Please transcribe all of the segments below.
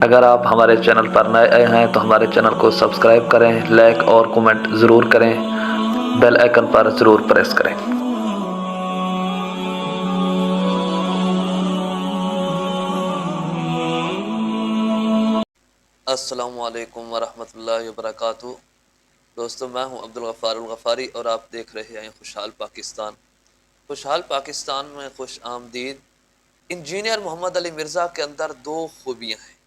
اگر آپ ہمارے چینل پر نئے ہیں تو ہمارے چینل کو سبسکرائب کریں، لائک اور کومنٹ ضرور کریں، بیل آئیکن پر ضرور پریس کریں۔ السلام علیکم ورحمۃ اللہ وبرکاتہ۔ دوستو، میں ہوں عبدالغفار الغفاری اور آپ دیکھ رہے ہیں خوشحال پاکستان۔ خوشحال پاکستان میں خوش آمدید۔ انجینئر محمد علی مرزا کے اندر دو خوبیاں ہیں۔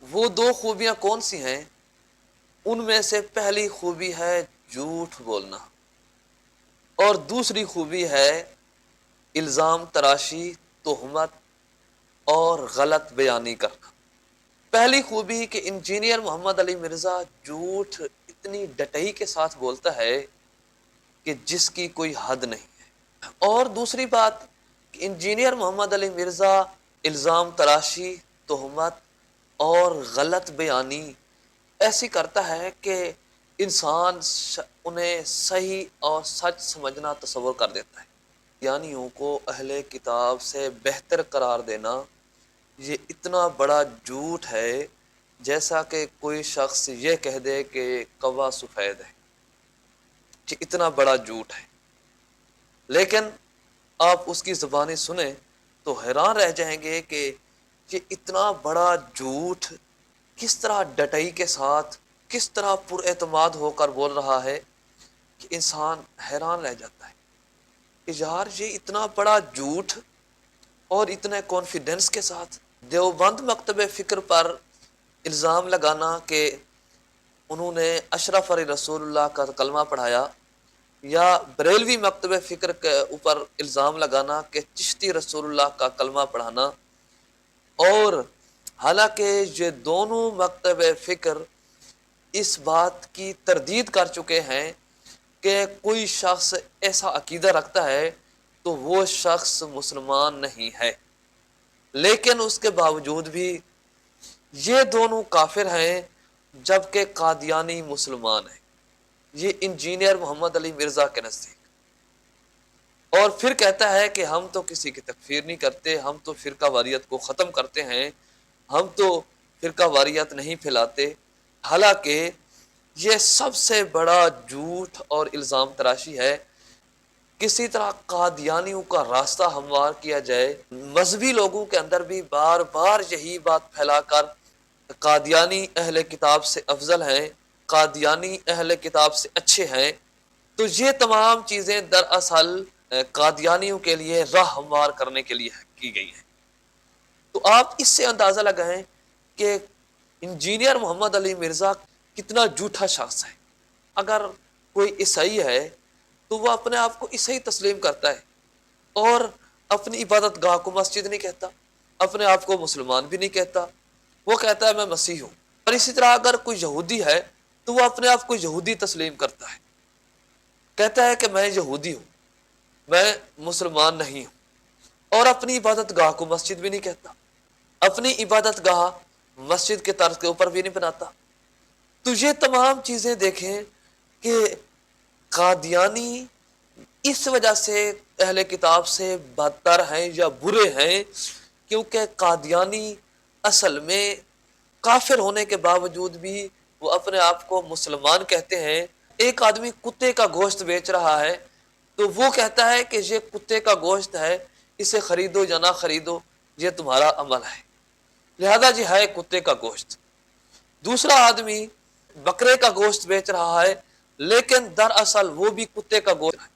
وہ دو خوبیاں کون سی ہیں؟ ان میں سے پہلی خوبی ہے جھوٹ بولنا، اور دوسری خوبی ہے الزام تراشی، تہمت اور غلط بیانی کرنا۔ پہلی خوبی کہ انجینئر محمد علی مرزا جھوٹ اتنی ڈٹائی کے ساتھ بولتا ہے کہ جس کی کوئی حد نہیں ہے۔ اور دوسری بات کہ انجینئر محمد علی مرزا الزام تراشی، تہمت اور غلط بیانی ایسی کرتا ہے کہ انسان انہیں صحیح اور سچ سمجھنا تصور کر دیتا ہے۔ یعنیوں کو اہل کتاب سے بہتر قرار دینا یہ اتنا بڑا جھوٹ ہے جیسا کہ کوئی شخص یہ کہہ دے کہ کوا سفید ہے۔ یہ اتنا بڑا جھوٹ ہے، لیکن آپ اس کی زبانی سنیں تو حیران رہ جائیں گے کہ یہ اتنا بڑا جھوٹ کس طرح ڈٹائی کے ساتھ، کس طرح پر اعتماد ہو کر بول رہا ہے کہ انسان حیران رہ جاتا ہے کہ یار یہ اتنا بڑا جھوٹ اور اتنے کانفیڈنس کے ساتھ۔ دیوبند مکتب فکر پر الزام لگانا کہ انہوں نے اشرف علی رسول اللہ کا کلمہ پڑھایا، یا بریلوی مکتب فکر کے اوپر الزام لگانا کہ چشتی رسول اللہ کا کلمہ پڑھانا، اور حالانکہ یہ دونوں مکتب فکر اس بات کی تردید کر چکے ہیں کہ کوئی شخص ایسا عقیدہ رکھتا ہے تو وہ شخص مسلمان نہیں ہے، لیکن اس کے باوجود بھی یہ دونوں کافر ہیں جبکہ قادیانی مسلمان ہیں، یہ انجینئر محمد علی مرزا کے نزدیک۔ اور پھر کہتا ہے کہ ہم تو کسی کی تکفیر نہیں کرتے، ہم تو فرقہ واریت کو ختم کرتے ہیں، ہم تو فرقہ واریت نہیں پھیلاتے۔ حالانکہ یہ سب سے بڑا جھوٹ اور الزام تراشی ہے۔ کسی طرح قادیانیوں کا راستہ ہموار کیا جائے، مذہبی لوگوں کے اندر بھی بار بار یہی بات پھیلا کر قادیانی اہل کتاب سے افضل ہیں، قادیانی اہل کتاب سے اچھے ہیں، تو یہ تمام چیزیں دراصل قادیانیوں کے لیے راہ ہموار کرنے کے لیے کی گئی ہیں۔ تو آپ اس سے اندازہ لگائیں کہ انجینئر محمد علی مرزا کتنا جھوٹا شخص ہے۔ اگر کوئی عیسائی ہے تو وہ اپنے آپ کو عیسائی تسلیم کرتا ہے اور اپنی عبادت گاہ کو مسجد نہیں کہتا، اپنے آپ کو مسلمان بھی نہیں کہتا، وہ کہتا ہے میں مسیح ہوں۔ اور اسی طرح اگر کوئی یہودی ہے تو وہ اپنے آپ کو یہودی تسلیم کرتا ہے، کہتا ہے کہ میں یہودی ہوں، میں مسلمان نہیں ہوں، اور اپنی عبادت گاہ کو مسجد بھی نہیں کہتا، اپنی عبادت گاہ مسجد کے طرز کے اوپر بھی نہیں بناتا۔ تو یہ تمام چیزیں دیکھیں کہ قادیانی اس وجہ سے اہل کتاب سے بدتر ہیں یا برے ہیں کیونکہ قادیانی اصل میں کافر ہونے کے باوجود بھی وہ اپنے آپ کو مسلمان کہتے ہیں۔ ایک آدمی کتے کا گوشت بیچ رہا ہے تو وہ کہتا ہے کہ یہ کتے کا گوشت ہے، اسے خریدو یا نہ خریدو یہ تمہارا عمل ہے، لہذا یہ ہے کتے کا گوشت۔ دوسرا آدمی بکرے کا گوشت بیچ رہا ہے لیکن دراصل وہ بھی کتے کا گوشت ہے،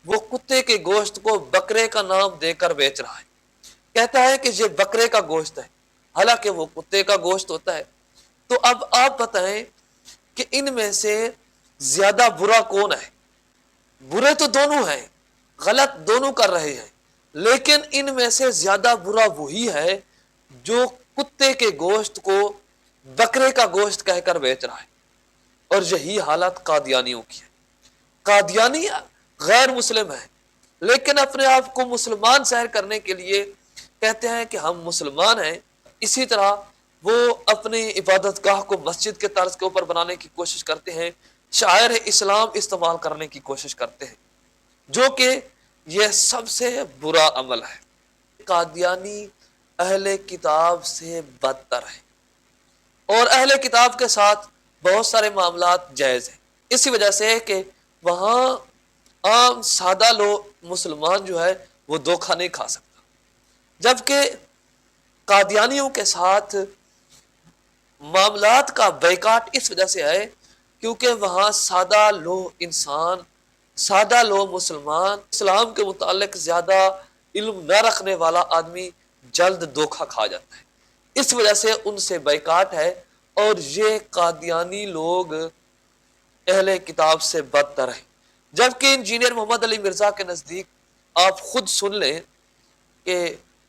وہ کتے کے گوشت کو بکرے کا نام دے کر بیچ رہا ہے، کہتا ہے کہ یہ بکرے کا گوشت ہے حالانکہ وہ کتے کا گوشت ہوتا ہے۔ تو اب آپ بتائیں کہ ان میں سے زیادہ برا کون ہے؟ برے تو دونوں ہیں، غلط دونوں کر رہے ہیں، لیکن ان میں سے زیادہ برا وہی ہے جو کتے کے گوشت کو بکرے کا گوشت کہہ کر بیچ رہا ہے۔ اور یہی حالت قادیانیوں کی ہے۔ قادیانی غیر مسلم ہے لیکن اپنے آپ کو مسلمان ظاہر کرنے کے لیے کہتے ہیں کہ ہم مسلمان ہیں، اسی طرح وہ اپنی عبادت گاہ کو مسجد کے طرز کے اوپر بنانے کی کوشش کرتے ہیں، شاعر اسلام استعمال کرنے کی کوشش کرتے ہیں، جو کہ یہ سب سے برا عمل ہے۔ قادیانی اہل کتاب سے بدتر ہے۔ اور اہل کتاب کے ساتھ بہت سارے معاملات جائز ہیں، اسی وجہ سے کہ وہاں عام سادہ لوگ مسلمان جو ہے وہ دھوکہ نہیں کھا سکتا، جبکہ قادیانیوں کے ساتھ معاملات کا بیکاٹ اس وجہ سے ہے کیونکہ وہاں سادہ لو انسان، سادہ لو مسلمان، اسلام کے متعلق زیادہ علم نہ رکھنے والا آدمی جلد دھوکہ کھا جاتا ہے، اس وجہ سے ان سے بیکاٹ ہے۔ اور یہ قادیانی لوگ اہل کتاب سے بدتر ہیں، جبکہ انجینئر محمد علی مرزا کے نزدیک آپ خود سن لیں کہ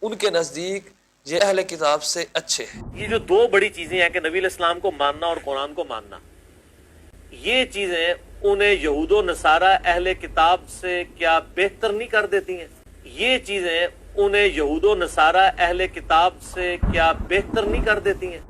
ان کے نزدیک یہ اہل کتاب سے اچھے ہیں۔ یہ جو دو بڑی چیزیں ہیں کہ نبی علیہ السلام کو ماننا اور قرآن کو ماننا، یہ چیزیں انہیں یہود و نصارہ اہل کتاب سے کیا بہتر نہیں کر دیتی ہیں؟ یہ چیزیں انہیں یہود و نصارہ اہل کتاب سے کیا بہتر نہیں کر دیتی ہیں؟